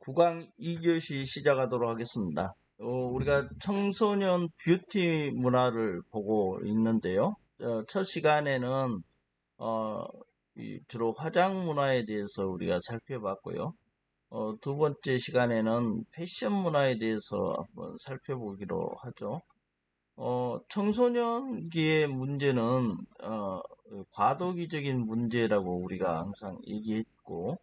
국강 2교시 시작하도록 하겠습니다. 우리가 청소년 뷰티 문화를 보고 있는데요. 첫 시간에는 어, 주로 화장 문화에 대해서 우리가 살펴봤고요. 두 번째 시간에는 패션 문화에 대해서 한번 살펴보기로 하죠. 청소년기의 문제는 과도기적인 문제라고 우리가 항상 얘기했고,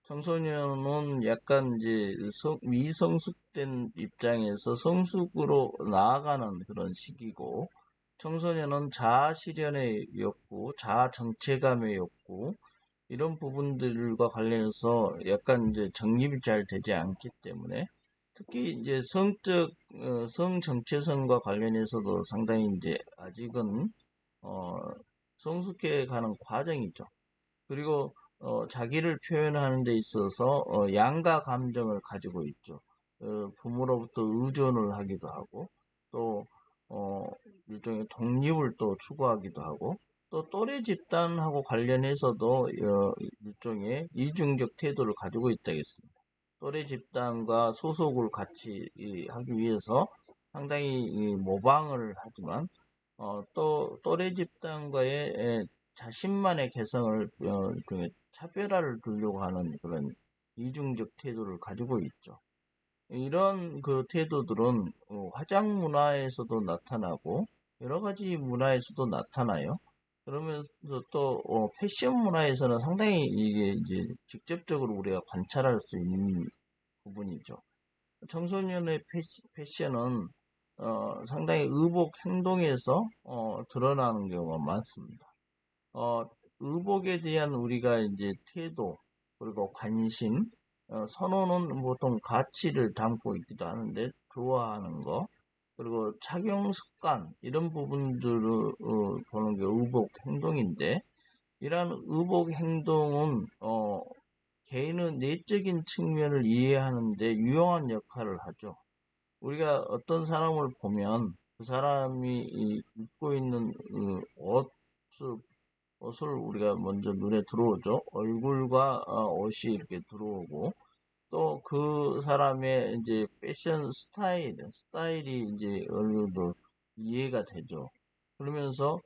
청소년은 약간 이제 미성숙된 입장에서 성숙으로 나아가는 그런 시기고, 청소년은 자아 실현의 욕구, 자아 정체감의 욕구, 이런 부분들과 관련해서 약간 이제 정립이 잘 되지 않기 때문에 특히 이제 성 정체성과 관련해서도 상당히 이제 아직은 어, 성숙해 가는 과정이죠. 그리고 자기를 표현하는 데 있어서 양가 감정을 가지고 있죠. 부모로부터 의존을 하기도 하고 또 어, 일종의 독립을 또 추구하기도 하고 또 또래 집단하고 관련해서도 일종의 이중적 태도를 가지고 있다겠습니다. 또래 집단과 소속을 같이 하기 위해서 상당히 모방을 하지만 또 또래 집단과의 자신만의 개성을 일종의 차별화를 두려고 하는 그런 이중적 태도를 가지고 있죠. 이런 그 태도들은 화장 문화에서도 나타나고 여러 가지 문화에서도 나타나요. 그러면서 또 패션 문화에서는 상당히 이게 이제 직접적으로 우리가 관찰할 수 있는 부분이죠. 청소년의 패션은 상당히 의복 행동에서 드러나는 경우가 많습니다. 어, 의복에 대한 우리가 이제 태도, 그리고 관심, 선호는 보통 가치를 담고 있기도 하는데, 좋아하는 거, 그리고 착용 습관, 이런 부분들을 보는 게 의복 행동인데, 이러한 의복 행동은, 개인의 내적인 측면을 이해하는 데 유용한 역할을 하죠. 우리가 어떤 사람을 보면 그 사람이 입고 있는 옷, 옷을 우리가 먼저 눈에 들어오죠. 얼굴과 옷이 이렇게 들어오고 또 그 사람의 이제 패션 스타일이 이제 어느 정도 이해가 되죠. 그러면서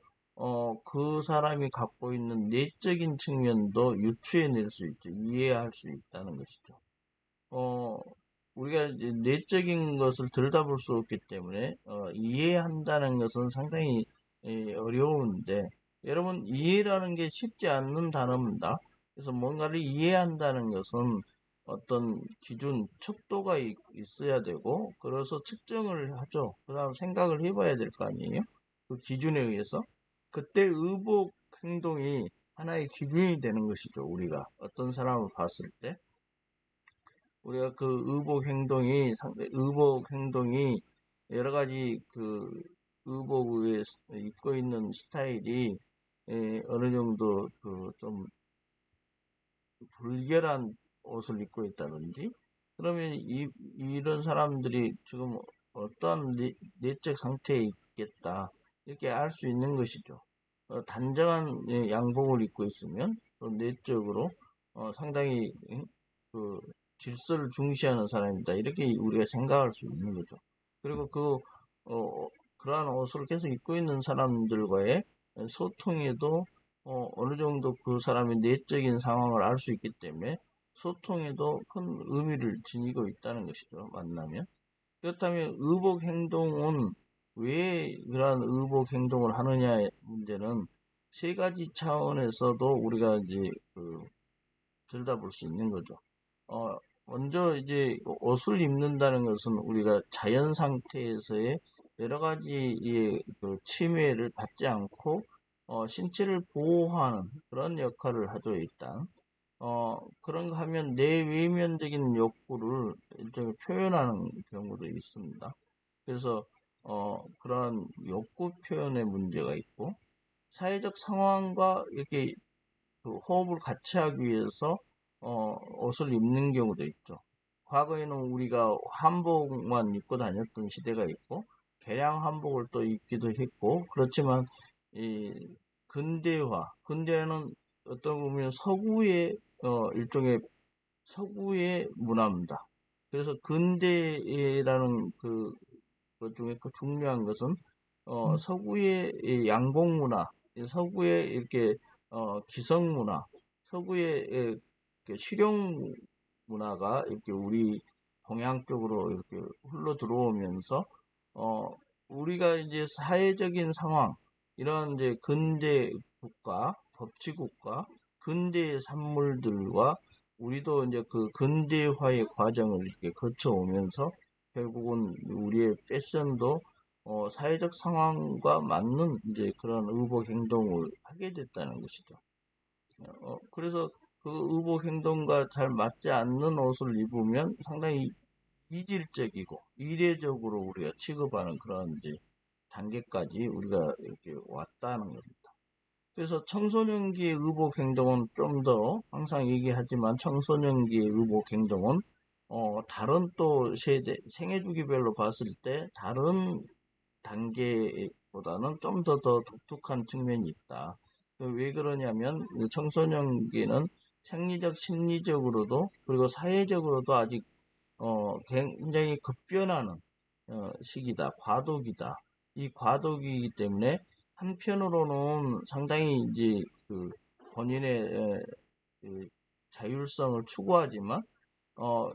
그 사람이 갖고 있는 내적인 측면도 유추해낼 수 있죠. 이해할 수 있다는 것이죠. 어, 우리가 이제 내적인 것을 들여다볼 수 없기 때문에 이해한다는 것은 상당히 어려운데 여러분 이해라는 게 쉽지 않는 단어입니다. 그래서 뭔가를 이해한다는 것은 어떤 기준, 척도가 있어야 되고 그래서 측정을 하죠. 그 다음 생각을 해봐야 될 거 아니에요? 그 기준에 의해서 그때 의복 행동이 하나의 기준이 되는 것이죠. 우리가 어떤 사람을 봤을 때 우리가 그 의복 행동이 여러 가지 그 의복에 입고 있는 스타일이 어느 정도 그 좀 불결한 옷을 입고 있다든지 그러면 이런 사람들이 지금 어떠한 내적 상태에 있겠다 이렇게 알 수 있는 것이죠. 단정한 양복을 입고 있으면 또 내적으로 상당히 그 질서를 중시하는 사람이다. 이렇게 우리가 생각할 수 있는 거죠. 그리고 그러한 옷을 계속 입고 있는 사람들과의 소통에도 어느 정도 그 사람의 내적인 상황을 알 수 있기 때문에 소통에도 큰 의미를 지니고 있다는 것이죠. 만나면. 그렇다면 의복 행동은 왜 그러한 의복 행동을 하느냐의 문제는 세 가지 차원에서도 우리가 이제 들여다볼 수 있는 거죠. 먼저 이제 옷을 입는다는 것은 우리가 자연 상태에서의 여러 가지의 그 침해를 받지 않고 신체를 보호하는 그런 역할을 하죠, 일단. 그런가 하면 내외면적인 욕구를 일종의 표현하는 경우도 있습니다. 그래서 그러한 욕구 표현의 문제가 있고 사회적 상황과 이렇게 그 호흡을 같이 하기 위해서 옷을 입는 경우도 있죠. 과거에는 우리가 한복만 입고 다녔던 시대가 있고 개량 한복을 또 입기도 했고 그렇지만 이 근대화는 어떤 보면 일종의 서구의 문화입니다. 그래서 근대라는 그 중에 그 중요한 것은 서구의 이 양복 문화, 이 서구의 이렇게 기성 문화, 서구의 이렇게 실용 문화가 이렇게 우리 동양 쪽으로 이렇게 흘러 들어오면서 어 우리가 이제 사회적인 상황, 이런 이제 근대 국가, 법치국가, 근대의 산물들과 우리도 이제 그 근대화의 과정을 이렇게 거쳐오면서 결국은 우리의 패션도 사회적 상황과 맞는 이제 그런 의복 행동을 하게 됐다는 것이죠. 그래서 그 의복 행동과 잘 맞지 않는 옷을 입으면 상당히 이질적이고 이례적으로 우리가 취급하는 그런 이제 단계까지 우리가 이렇게 왔다는 겁니다. 그래서 청소년기의 의복 행동은 좀 더 항상 얘기하지만 청소년기의 의복 행동은 다른 또 세대 생애 주기별로 봤을 때 다른 단계보다는 좀 더 독특한 측면이 있다. 왜 그러냐면 청소년기는 생리적, 심리적으로도 그리고 사회적으로도 아직 굉장히 급변하는 시기다. 과도기다. 이 과도기이기 때문에 한편으로는 상당히 이제 그 본인의 그 자율성을 추구하지만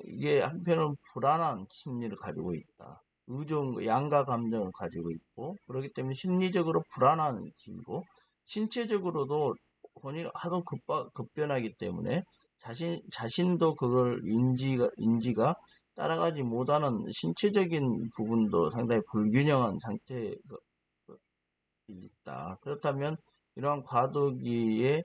이게 한편은 불안한 심리를 가지고 있다. 양가 감정을 가지고 있고, 그렇기 때문에 심리적으로 불안한 시기고, 신체적으로도 본인 하도 급변하기 때문에 자신도 그걸 인지가 따라가지 못하는 신체적인 부분도 상당히 불균형한 상태에 있다. 그렇다면 이러한 과도기에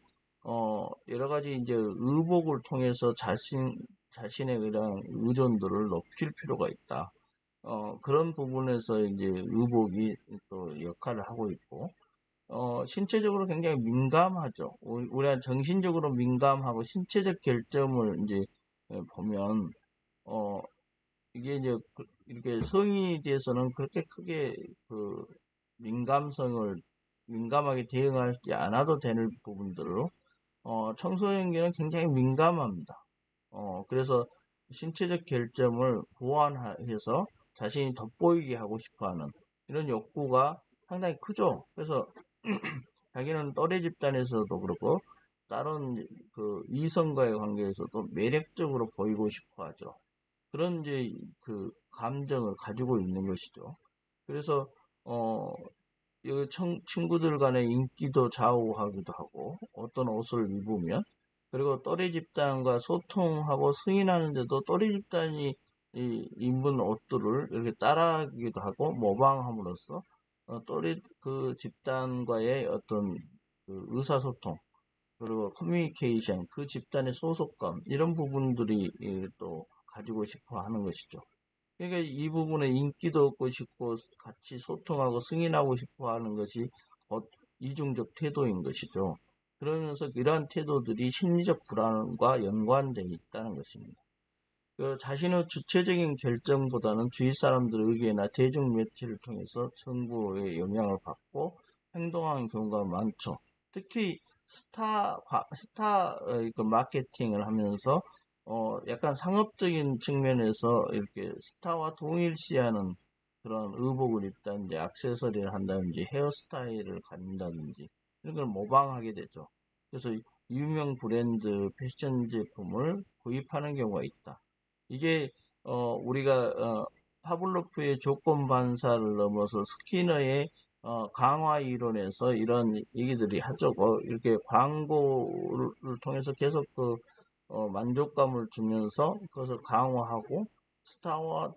여러 가지 이제 의복을 통해서 자신의 그런 의존도를 높일 필요가 있다. 그런 부분에서 이제 의복이 또 역할을 하고 있고, 신체적으로 굉장히 민감하죠. 우리가 정신적으로 민감하고 신체적 결점을 이제 보면, 어, 이게 이제 이렇게 성인이 돼서는 그렇게 크게 그 민감성을 민감하게 대응하지 않아도 되는 부분들로 청소년기는 굉장히 민감합니다. 그래서 신체적 결점을 보완해서 자신이 돋보이게 하고 싶어 하는 이런 욕구가 상당히 크죠. 그래서 자기는 또래 집단에서도 그렇고 다른 그 이성과의 관계에서도 매력적으로 보이고 싶어 하죠. 그런 이제 그 감정을 가지고 있는 것이죠. 그래서 어, 이 친구들 간의 인기도 좌우하기도 하고 어떤 옷을 입으면 그리고 또래 집단과 소통하고 승인하는데도 또래 집단이 입은 옷들을 이렇게 따라하기도 하고 모방함으로써 또래 그 집단과의 어떤 그 의사소통 그리고 커뮤니케이션 그 집단의 소속감 이런 부분들이 또 가지고 싶어 하는 것이죠. 그러니까 이 부분에 인기도 얻고 싶고 같이 소통하고 승인하고 싶어 하는 것이 곧 이중적 태도인 것이죠. 그러면서 이러한 태도들이 심리적 불안과 연관되어 있다는 것입니다. 자신의 주체적인 결정보다는 주위 사람들의 의견이나 대중 매체를 통해서 정보의 영향을 받고 행동하는 경우가 많죠. 특히 스타 마케팅을 하면서 약간 상업적인 측면에서 이렇게 스타와 동일시하는 그런 의복을 입다든지 액세서리를 한다든지 헤어스타일을 갖는다든지 이런 걸 모방하게 되죠. 그래서 유명 브랜드 패션 제품을 구입하는 경우가 있다. 이게 우리가 파블로프의 조건 반사를 넘어서 스키너의 강화 이론에서 이런 얘기들이 하죠. 이렇게 광고를 통해서 계속 만족감을 주면서 그것을 강화하고 스타와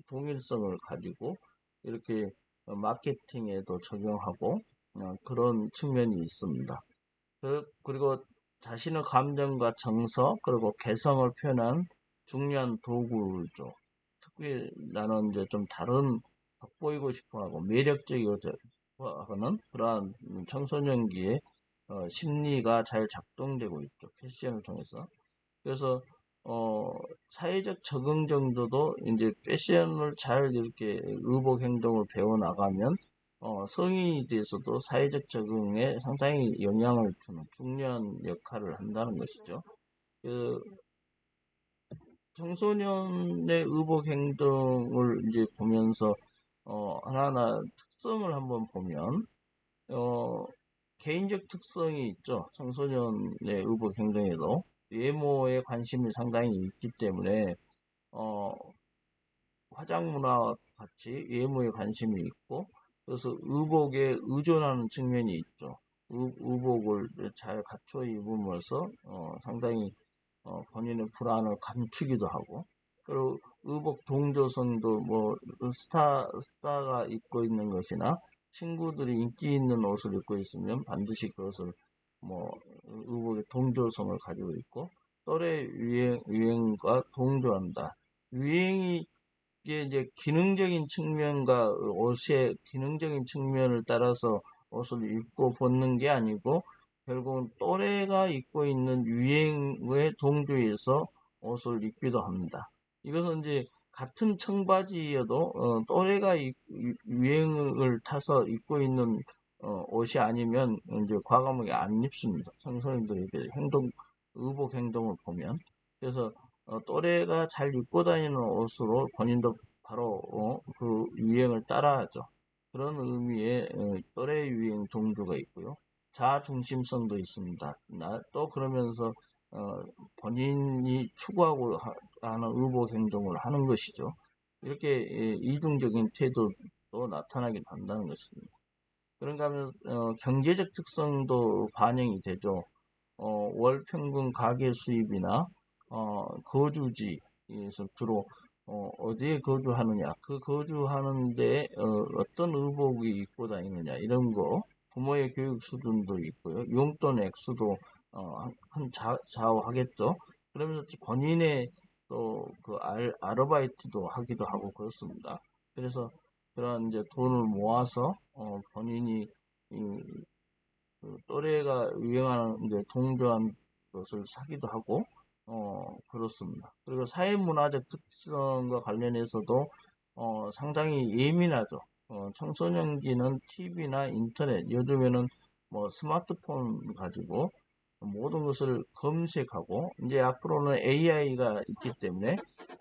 동일성을 가지고 이렇게 마케팅에도 적용하고 그런 측면이 있습니다. 그리고 자신의 감정과 정서 그리고 개성을 표현한 중요한 도구죠. 특히 나는 이제 좀 다른 돋보이고 싶어하고 매력적이고 싶어하는 그러한 청소년기의 심리가 잘 작동되고 있죠. 패션을 통해서. 그래서 어, 사회적 적응 정도도 이제 패션을 잘 이렇게 의복 행동을 배워 나가면 성인이 돼서도 사회적 적응에 상당히 영향을 주는 중요한 역할을 한다는 것이죠. 그, 청소년의 의복 행동을 이제 보면서 하나하나 특성을 한번 보면 어, 개인적 특성이 있죠. 청소년의 의복 행동에도 외모에 관심이 상당히 있기 때문에 어, 화장 문화와 같이 외모에 관심이 있고 그래서 의복에 의존하는 측면이 있죠. 의복을 잘 갖춰 입으면서 상당히 본인의 불안을 감추기도 하고 그리고 의복 동조성도 뭐 스타가 입고 있는 것이나 친구들이 인기 있는 옷을 입고 있으면 반드시 그것을 뭐 의복의 동조성을 가지고 있고 또래 유행과 동조한다. 유행이 이게 이제 기능적인 측면과 옷의 기능적인 측면을 따라서 옷을 입고 벗는 게 아니고 결국은 또래가 입고 있는 유행에 동조해서 옷을 입기도 합니다. 이것은 이제 같은 청바지여도 또래가 유행을 타서 입고 있는 옷이 아니면 이제 과감하게 안 입습니다. 청소년들의 의복 행동을 보면 그래서 또래가 잘 입고 다니는 옷으로 본인도 바로 그 유행을 따라하죠. 그런 의미의 또래 유행 동조가 있고요. 자중심성도 있습니다. 또 그러면서 본인이 추구하고 하는 의복 행동을 하는 것이죠. 이렇게 이중적인 태도도 나타나게 한다는 것입니다. 그런가 하면 경제적 특성도 반영이 되죠. 월 평균 가계 수입이나 거주지에서 주로 어디에 거주하느냐, 그 거주하는데 어떤 의복이 입고 다니느냐 이런 거, 부모의 교육 수준도 있고요, 용돈 액수도 큰 좌우하겠죠. 그러면서 본인의 또 그 아르바이트도 하기도 하고 그렇습니다. 그래서 그런 이제 돈을 모아서 본인이 그 또래가 유행하는 이제 동조한 것을 사기도 하고 그렇습니다. 그리고 사회문화적 특성과 관련해서도 상당히 예민하죠. 청소년기는 TV나 인터넷, 요즘에는 뭐 스마트폰 가지고 모든 것을 검색하고 이제 앞으로는 AI가 있기 때문에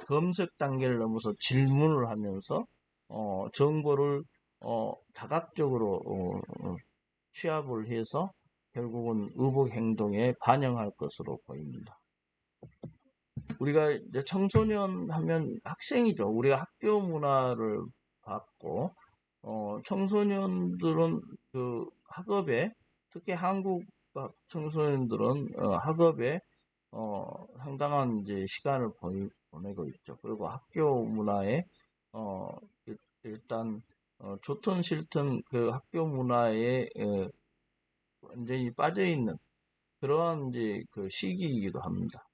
검색 단계를 넘어서 질문을 하면서 정보를 다각적으로 취합을 해서 결국은 의복 행동에 반영할 것으로 보입니다. 우리가 이제 청소년 하면 학생이죠. 우리가 학교 문화를 봤고, 청소년들은 그 학업에, 특히 한국 청소년들은 학업에 상당한 이제 시간을 보내고 있죠. 그리고 학교 문화에 어, 일단 좋든 싫든 그 학교 문화에 완전히 빠져 있는 그러한 이제 그 시기이기도 합니다.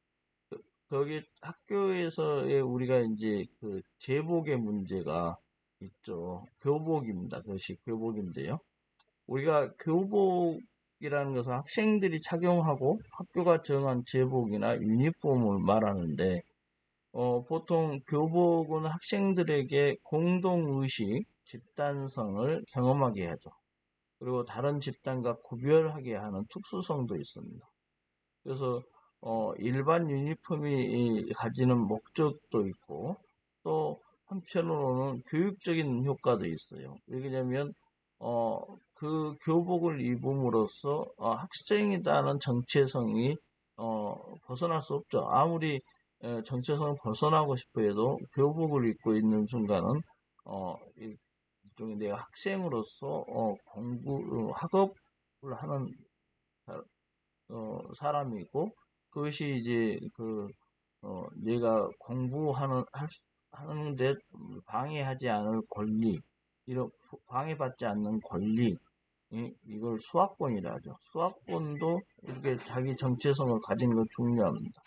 거기 학교에서의 우리가 이제 그 제복의 문제가 있죠. 교복입니다. 그것이 교복인데요. 우리가 교복이라는 것은 학생들이 착용하고 학교가 정한 제복이나 유니폼을 말하는데, 보통 교복은 학생들에게 공동의식, 집단성을 경험하게 하죠. 그리고 다른 집단과 구별하게 하는 특수성도 있습니다. 그래서 일반 유니폼이 가지는 목적도 있고 또 한편으로는 교육적인 효과도 있어요. 왜냐하면 그 교복을 입음으로써 학생이라는 정체성이 벗어날 수 없죠. 아무리 정체성을 벗어나고 싶어 해도 교복을 입고 있는 순간은 일종의 내가 학생으로서 학업을 하는 사람이고 그것이 이제 내가 하는데 방해하지 않을 권리, 이런 방해받지 않는 권리, 이걸 수학권이라 하죠. 수학권도 이렇게 자기 정체성을 가지는 건 중요합니다.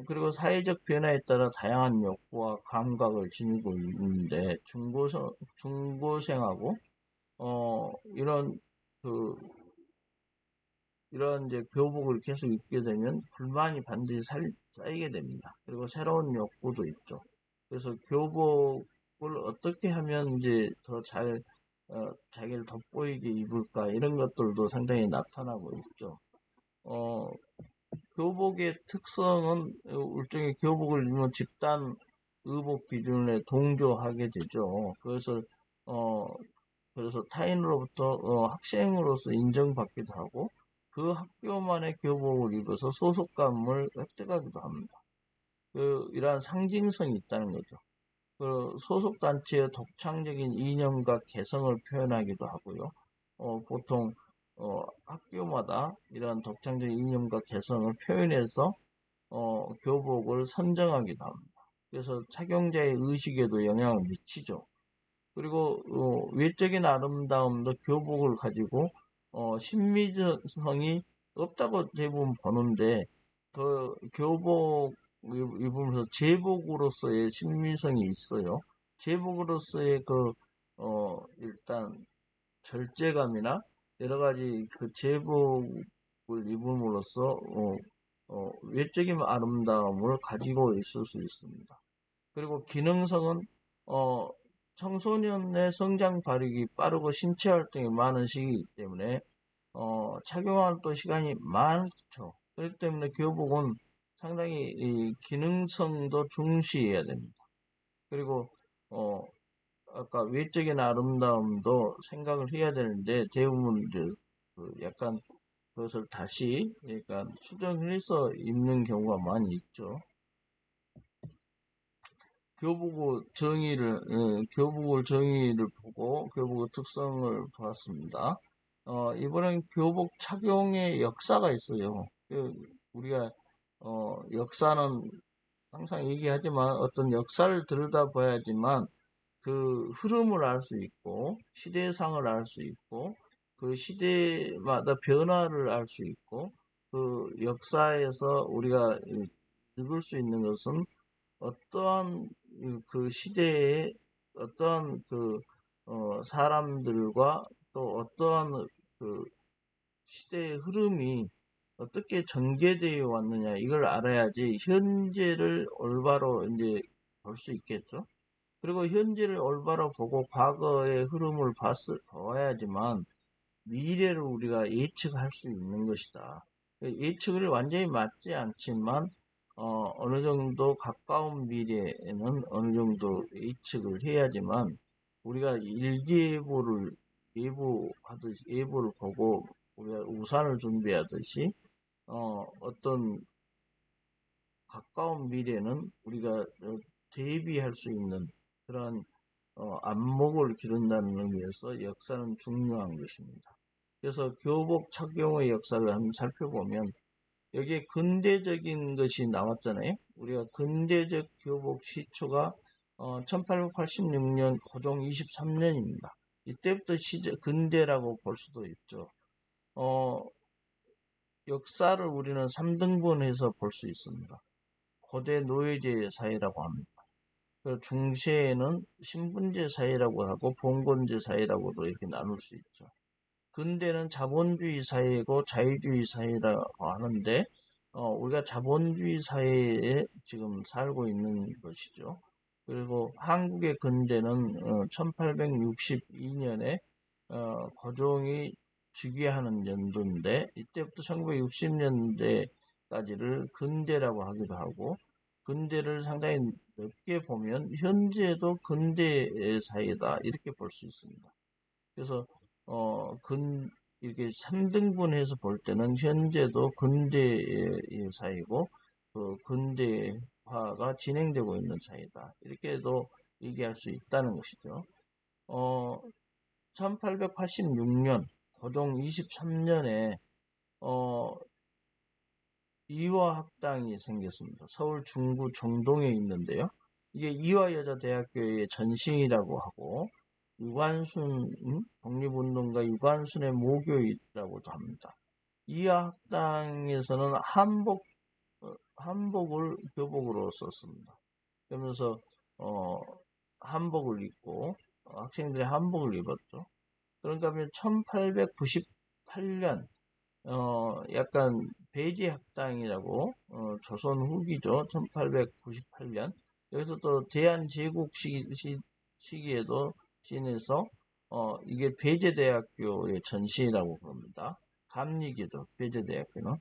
그리고 사회적 변화에 따라 다양한 욕구와 감각을 지니고 있는데 중고생하고 이런 그 이런 이제 교복을 계속 입게 되면 불만이 반드시 쌓이게 됩니다. 그리고 새로운 욕구도 있죠. 그래서 교복을 어떻게 하면 이제 더 자기를 돋보이게 입을까 이런 것들도 상당히 나타나고 있죠. 어, 교복의 특성은 일종의 교복을 입는 집단 의복 기준에 동조하게 되죠. 어, 그래서 타인으로부터 학생으로서 인정받기도 하고 그 학교만의 교복을 입어서 소속감을 획득하기도 합니다. 이러한 상징성이 있다는 거죠. 소속 단체의 독창적인 이념과 개성을 표현하기도 하고요. 보통 학교마다 이러한 독창적인 이념과 개성을 표현해서 교복을 선정하기도 합니다. 그래서 착용자의 의식에도 영향을 미치죠. 그리고 외적인 아름다움도 교복을 가지고 신미성이 없다고 대부분 보는데 그 교복 입으면서 제복으로서의 신미성이 있어요. 제복으로서의 일단 절제감이나 여러 가지 그 제복을 입음으로써 외적인 아름다움을 가지고 있을 수 있습니다. 그리고 기능성은 어, 청소년의 성장 발육이 빠르고 신체 활동이 많은 시기이기 때문에 착용하는 또 시간이 많죠. 그렇기 때문에 교복은 상당히 이 기능성도 중시해야 됩니다. 그리고 어, 아까 외적인 아름다움도 생각을 해야 되는데 대부분 이제 약간 그것을 다시 약간 수정해서 입는 경우가 많이 있죠. 교복을 정의를 보고 교복의 특성을 보았습니다. 이번엔 교복 착용의 역사가 있어요. 우리가, 역사는 항상 얘기하지만 어떤 역사를 들여다봐야지만 그 흐름을 알 수 있고, 시대상을 알 수 있고, 그 시대마다 변화를 알 수 있고, 그 역사에서 우리가 읽을 수 있는 것은 어떠한 그 시대에 어떠한 사람들과 또 어떠한 그 시대의 흐름이 어떻게 전개되어 왔느냐 이걸 알아야지 현재를 올바로 이제 볼 수 있겠죠. 그리고 현재를 올바로 보고 과거의 흐름을 봐야지만 미래를 우리가 예측할 수 있는 것이다. 예측을 완전히 맞지 않지만 어느 정도 가까운 미래에는 어느 정도 예측을 해야지만 우리가 예보를 보고 우리가 우산을 준비하듯이 어떤 가까운 미래는 우리가 대비할 수 있는 그런 안목을 기른다는 의미에서 역사는 중요한 것입니다. 그래서 교복 착용의 역사를 한번 살펴보면 여기에 근대적인 것이 나왔잖아요. 우리가 근대적 교복 시초가 1886년 고종 23년입니다. 이때부터 근대라고 볼 수도 있죠. 역사를 우리는 3등분해서 볼 수 있습니다. 고대 노예제 사회라고 합니다. 중세에는 신분제 사회라고 하고 봉건제 사회라고도 이렇게 나눌 수 있죠. 근대는 자본주의 사회고 자유주의 사회라고 하는데 우리가 자본주의 사회에 지금 살고 있는 것이죠. 그리고 한국의 근대는 1862년에 고종이 즉위하는 연도인데 이때부터 1960년대까지를 근대라고 하기도 하고 근대를 상당히 넓게 보면 현재도 근대의 사회다 이렇게 볼 수 있습니다. 그래서 이렇게 3등분해서 볼 때는 현재도 근대의 사회고 그 근대화가 진행되고 있는 사회다 이렇게도 얘기할 수 있다는 것이죠. 1886년 고종 23년에 이화학당이 생겼습니다. 서울 중구 정동에 있는데요. 이게 이화여자대학교의 전신이라고 하고 독립운동가 유관순의 모교이라고도 합니다. 이화학당에서는 한복을 교복으로 썼습니다. 그러면서 한복을 입고 학생들이 한복을 입었죠. 그러니까 1898년 약간 배제학당이라고 조선 후기죠. 1898년 여기서 또 대한제국 시기에도 지내서 이게 배제대학교의 전시라고 부릅니다. 감리교죠. 배제대학교는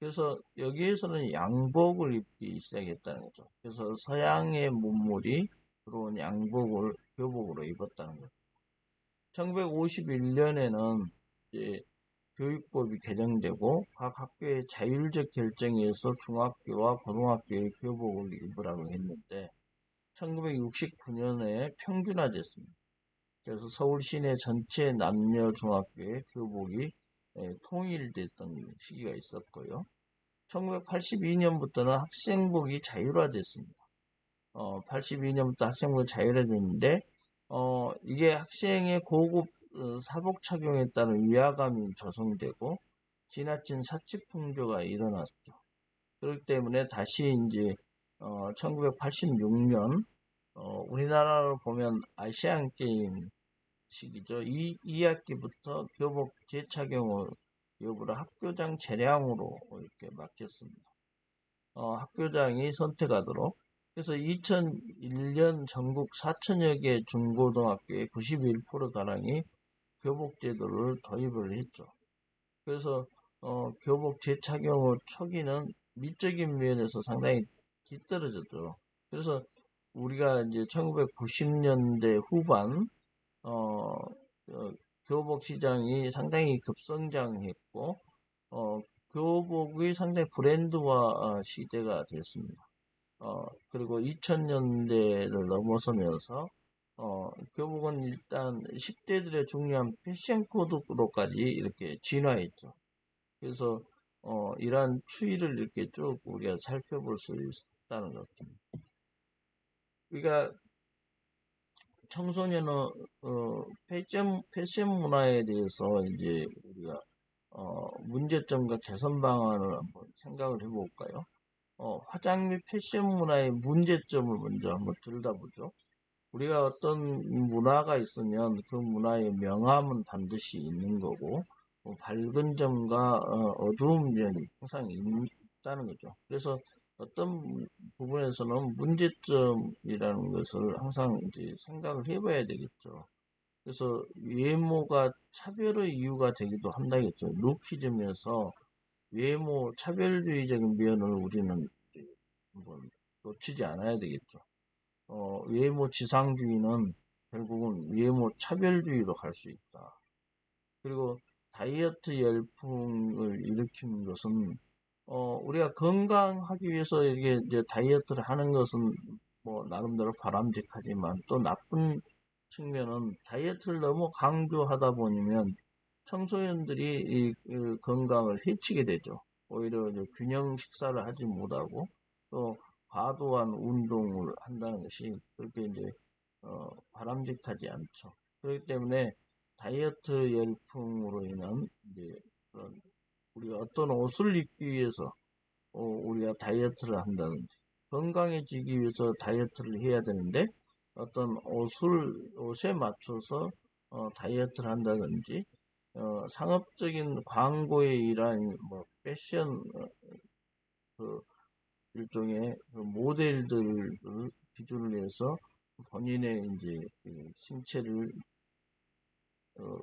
그래서 여기에서는 양복을 입기 시작했다는 거죠. 그래서 서양의 문물이 들어온 양복을 교복으로 입었다는 거죠. 1951년에는 이제 교육법이 개정되고 각 학교의 자율적 결정에 의해서 중학교와 고등학교의 교복을 입으라고 했는데 1969년에 평준화됐습니다. 그래서 서울 시내 전체 남녀 중학교의 교복이 통일됐던 시기가 있었고요. 1982년부터는 학생복이 자율화됐습니다. 82년부터 학생복이 자율화됐는데 이게 학생의 고급 사복 착용에 따른 위화감이 조성되고 지나친 사치풍조가 일어났죠. 그렇기 때문에 다시 이제 1986년 우리나라로 보면 아시안 게임 시기죠. 이 학기부터 교복 재착용 여부를 학교장 재량으로 이렇게 맡겼습니다. 학교장이 선택하도록. 그래서 2001년 전국 4천여 개 중고등학교의 91%가량이 교복 제도를 도입을 했죠. 그래서 교복 재착용 초기는 미적인 면에서 상당히 뒤떨어졌죠. 그래서 우리가 이제 1990년대 후반 어, 교복 시장이 상당히 급성장했고 교복이 상당히 브랜드화 시대가 됐습니다. 그리고 2000년대를 넘어서면서 교복은 일단 10대들의 중요한 패션 코드로까지 이렇게 진화했죠. 그래서 이러한 추이를 이렇게 쭉 우리가 살펴볼 수 있다는 것입니다. 우리가 청소년은 패션 문화에 대해서 이제 우리가 문제점과 개선 방안을 한번 생각을 해볼까요? 화장 및 패션 문화의 문제점을 먼저 한번 들여다보죠. 우리가 어떤 문화가 있으면 그 문화의 명암은 반드시 있는 거고 밝은 점과 어두운 면이 항상 있다는 거죠. 그래서 어떤 부분에서는 문제점이라는 것을 항상 이제 생각을 해봐야 되겠죠. 그래서 외모가 차별의 이유가 되기도 한다겠죠. 루키즘에서 외모 차별주의적인 면을 우리는 한번 놓치지 않아야 되겠죠. 외모 지상주의는 결국은 외모 차별주의로 갈 수 있다. 그리고 다이어트 열풍을 일으키는 것은 우리가 건강하기 위해서 이게 이제 다이어트를 하는 것은 뭐 나름대로 바람직하지만 또 나쁜 측면은 다이어트를 너무 강조하다 보면 청소년들이 이 건강을 해치게 되죠. 오히려 이제 균형 식사를 하지 못하고 또 과도한 운동을 한다는 것이 그렇게 이제 바람직하지 않죠. 그렇기 때문에 다이어트 열풍으로 인한 이제 그런 우리가 어떤 옷을 입기 위해서 우리가 다이어트를 한다든지 건강해지기 위해서 다이어트를 해야 되는데 어떤 옷에 맞춰서 다이어트를 한다든지 상업적인 광고에 의한 뭐 패션 그 일종의 그 모델들을 기준으로 해서 본인의 이제 그 신체를 어,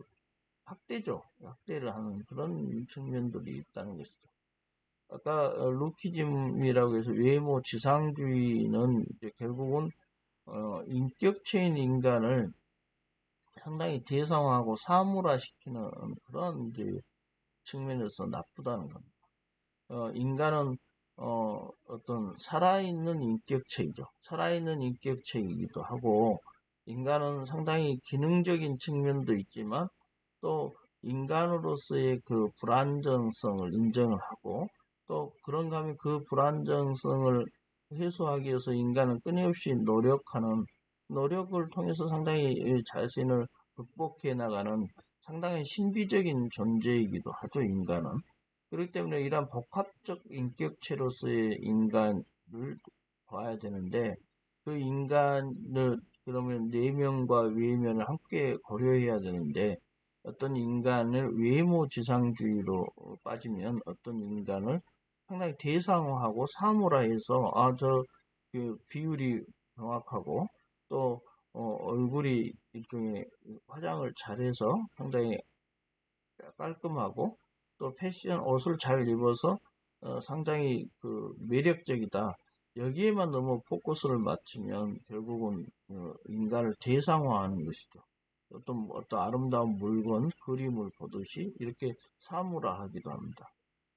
확대를 하는 그런 측면들이 있다는 것이죠. 아까 루키즘이라고 해서 외모 지상주의는 이제 결국은 인격체인 인간을 상당히 대상화하고 사물화시키는 그런 이제 측면에서 나쁘다는 겁니다. 인간은 어떤 살아있는 인격체이죠. 살아있는 인격체이기도 하고 인간은 상당히 기능적인 측면도 있지만 또 인간으로서의 그 불안정성을 인정을 하고 또 그런가 하면 그 불안정성을 해소하기 위해서 인간은 끊임없이 노력을 통해서 상당히 자신을 극복해 나가는 상당히 신비적인 존재이기도 하죠, 인간은. 그렇기 때문에 이러한 복합적 인격체로서의 인간을 봐야 되는데 그 인간을 그러면 내면과 외면을 함께 고려해야 되는데 어떤 인간을 외모 지상주의로 빠지면 어떤 인간을 상당히 대상화하고 사물화해서 그 비율이 정확하고 또 얼굴이 일종의 화장을 잘해서 상당히 깔끔하고 또 패션 옷을 잘 입어서 상당히 그 매력적이다. 여기에만 너무 포커스를 맞추면 결국은 인간을 대상화하는 것이죠. 어떤 아름다운 물건, 그림을 보듯이 이렇게 사물화하기도 합니다.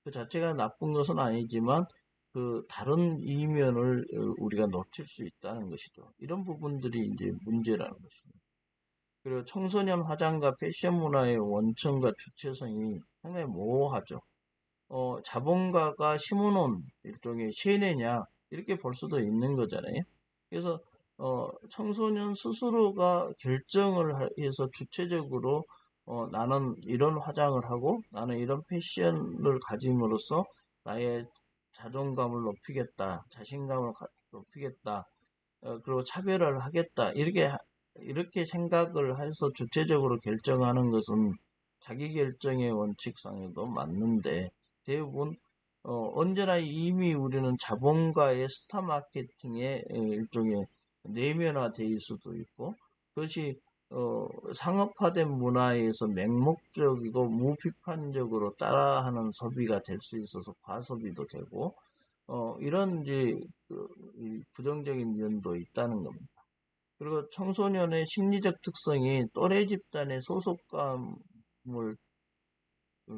그 자체가 나쁜 것은 아니지만 그 다른 이면을 우리가 놓칠 수 있다는 것이죠. 이런 부분들이 이제 문제라는 것입니다. 그리고 청소년 화장과 패션 문화의 원천과 주체성이 상당히 모호하죠. 자본가가 심어놓은 일종의 세뇌냐 이렇게 볼 수도 있는 거잖아요. 그래서 청소년 스스로가 결정을 해서 주체적으로 나는 이런 화장을 하고 나는 이런 패션을 가짐으로써 나의 자존감을 높이겠다, 자신감을 높이겠다, 그리고 차별을 하겠다 이렇게 생각을 해서 주체적으로 결정하는 것은 자기 결정의 원칙상에도 맞는데 대부분 언제나 이미 우리는 자본가의 스타 마케팅의 일종의 내면화될 수도 있고 그것이 상업화된 문화에서 맹목적이고 무비판적으로 따라하는 소비가 될 수 있어서 과소비도 되고 이런 이제 부정적인 면도 있다는 겁니다. 그리고 청소년의 심리적 특성이 또래 집단의 소속감을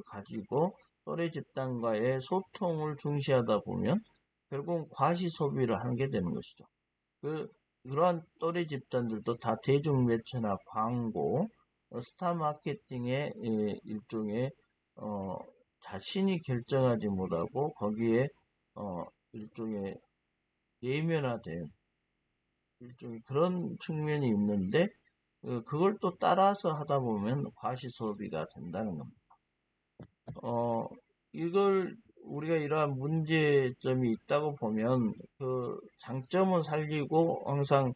가지고 또래 집단과의 소통을 중시하다 보면 결국 과시 소비를 하게 되는 것이죠. 그러한 또래 집단들도 다 대중매체나 광고, 스타 마케팅의 일종의 어, 자신이 결정하지 못하고 거기에 일종의 예면화된 일종의 그런 측면이 있는데 그걸 또 따라서 하다 보면 과시 소비가 된다는 겁니다. 이걸 우리가 이러한 문제점이 있다고 보면 그 장점은 살리고 항상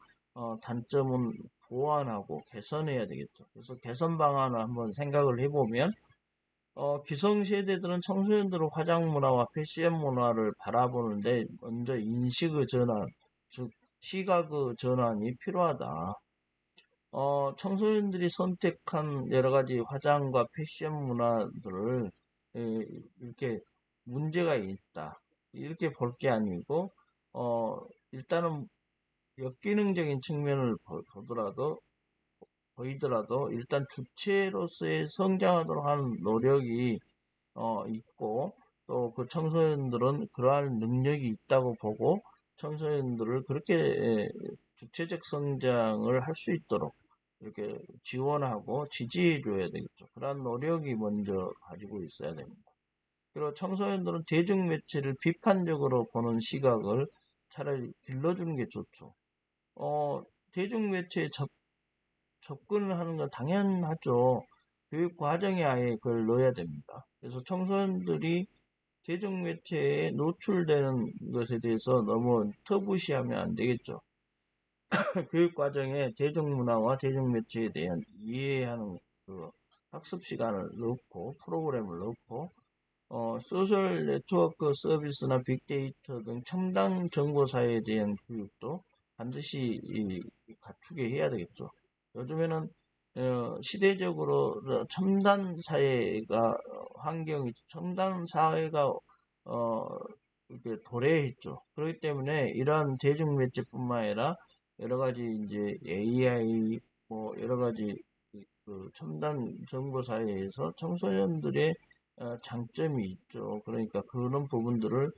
단점은 보완하고 개선해야 되겠죠. 그래서 개선 방안을 한번 생각을 해보면 기성세대들은 청소년들의 화장 문화와 패션 문화를 바라보는데 먼저 인식의 전환, 즉 시각의 전환이 필요하다. 청소년들이 선택한 여러 가지 화장과 패션 문화들을 이렇게 문제가 있다. 이렇게 볼 게 아니고, 일단은 역기능적인 측면을 보이더라도 일단 주체로서의 성장하도록 하는 노력이 있고, 또 그 청소년들은 그러한 능력이 있다고 보고, 청소년들을 그렇게 주체적 성장을 할 수 있도록 이렇게 지원하고 지지해 줘야 되겠죠. 그런 노력이 먼저 가지고 있어야 됩니다. 그리고 청소년들은 대중매체를 비판적으로 보는 시각을 차라리 길러주는 게 좋죠. 대중매체에 접근을 하는 건 당연하죠. 교육 과정에 아예 그걸 넣어야 됩니다. 그래서 청소년들이 대중매체에 노출되는 것에 대해서 너무 터부시하면 안 되겠죠. 교육 과정에 대중문화와 대중매체에 대한 이해하는 그 학습 시간을 넣고 프로그램을 넣고 소셜 네트워크 서비스나 빅데이터 등 첨단 정보 사회에 대한 교육도 반드시 갖추게 해야 되겠죠. 요즘에는 시대적으로 첨단 사회가 환경이 첨단 사회가 이렇게 도래했죠. 그렇기 때문에 이러한 대중매체뿐만 아니라 여러 가지 이제 AI 뭐 여러 가지 그 첨단 정보 사회에서 청소년들의 장점이 있죠. 그러니까 그런 부분들을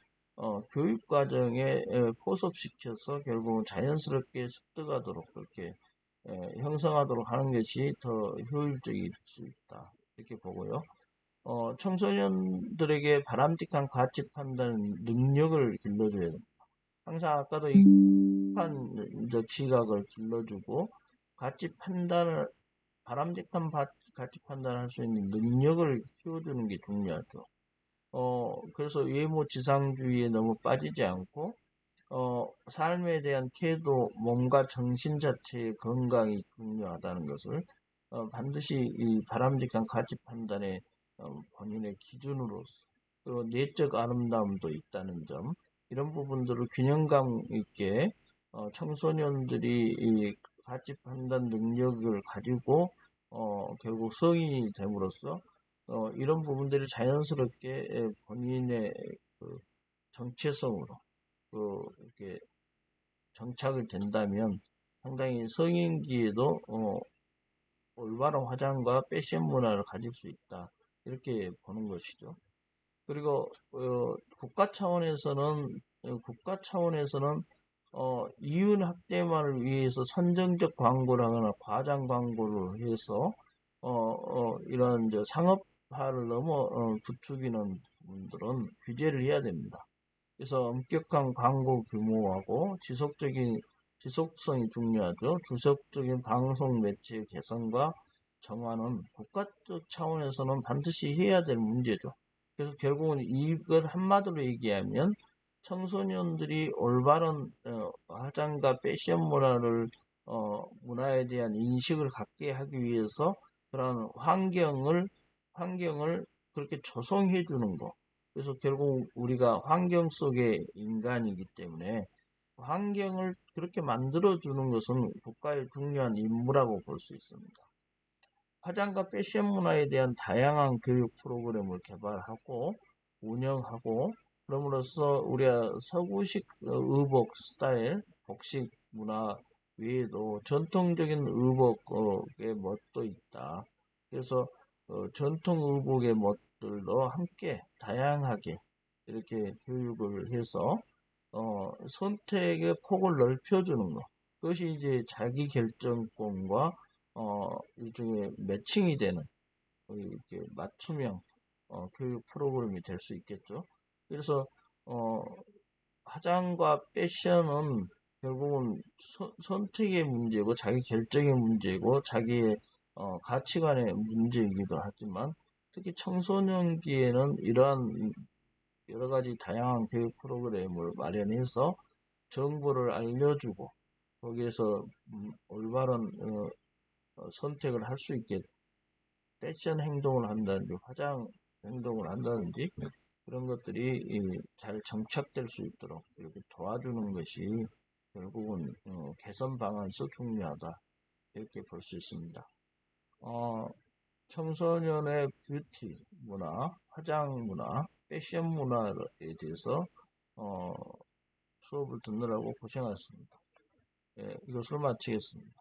교육 과정에 포섭시켜서 결국은 자연스럽게 습득하도록 그렇게 형성하도록 하는 것이 더 효율적일 수 있다. 이렇게 보고요. 청소년들에게 바람직한 가치 판단 능력을 길러줘야 됩니다. 항상 아까도 이 비판적 시각을 길러주고 가치 판단을 바람직한 가치 판단을 할 수 있는 능력을 키워주는 게 중요하죠. 그래서 외모 지상주의에 너무 빠지지 않고 삶에 대한 태도, 몸과 정신 자체의 건강이 중요하다는 것을 반드시 이 바람직한 가치 판단의 본인의 기준으로서 그리고 내적 아름다움도 있다는 점 이런 부분들을 균형감 있게 청소년들이 이 가치 판단 능력을 가지고 결국 성인이 됨으로써 이런 부분들이 자연스럽게 본인의 그 정체성으로 이렇게 정착을 된다면 상당히 성인기에도 올바른 화장과 패션 문화를 가질 수 있다. 이렇게 보는 것이죠. 그리고 국가 차원에서는 이윤 확대만을 위해서 선정적 광고를 하거나 과장 광고를 해서 이런 이제 상업화를 넘어 부추기는 분들은 규제를 해야 됩니다. 그래서 엄격한 광고 규모하고 지속성이 중요하죠. 지속적인 방송 매체 개선과 정화는 국가적 차원에서는 반드시 해야 될 문제죠. 그래서 결국은 이걸 한마디로 얘기하면 청소년들이 올바른 화장과 패션 문화에 대한 인식을 갖게 하기 위해서 그런 환경을 그렇게 조성해 주는 거. 그래서 결국 우리가 환경 속의 인간이기 때문에 환경을 그렇게 만들어 주는 것은 국가의 중요한 임무라고 볼 수 있습니다. 화장과 패션 문화에 대한 다양한 교육 프로그램을 개발하고 운영하고 그럼으로써 우리가 서구식 의복 스타일, 복식 문화 외에도 전통적인 의복의 멋도 있다. 그래서 전통 의복의 멋들도 함께 다양하게 이렇게 교육을 해서 선택의 폭을 넓혀주는 것. 그것이 이제 자기 결정권과 일종의 매칭이 되는 이렇게 맞춤형 교육 프로그램이 될 수 있겠죠. 그래서 어, 화장과 패션은 결국은 선택의 문제고 자기 결정의 문제고 자기의 가치관의 문제이기도 하지만 특히 청소년기에는 이러한 여러 가지 다양한 교육 프로그램을 마련해서 정보를 알려주고 거기에서 올바른 선택을 할 수 있게 패션 행동을 한다든지 화장 행동을 한다든지 그런 것들이 잘 정착될 수 있도록 이렇게 도와주는 것이 결국은 개선 방안에서 중요하다 이렇게 볼 수 있습니다. 청소년의 뷰티 문화, 화장 문화, 패션 문화에 대해서 수업을 듣느라고 고생하셨습니다. 예, 이것을 마치겠습니다.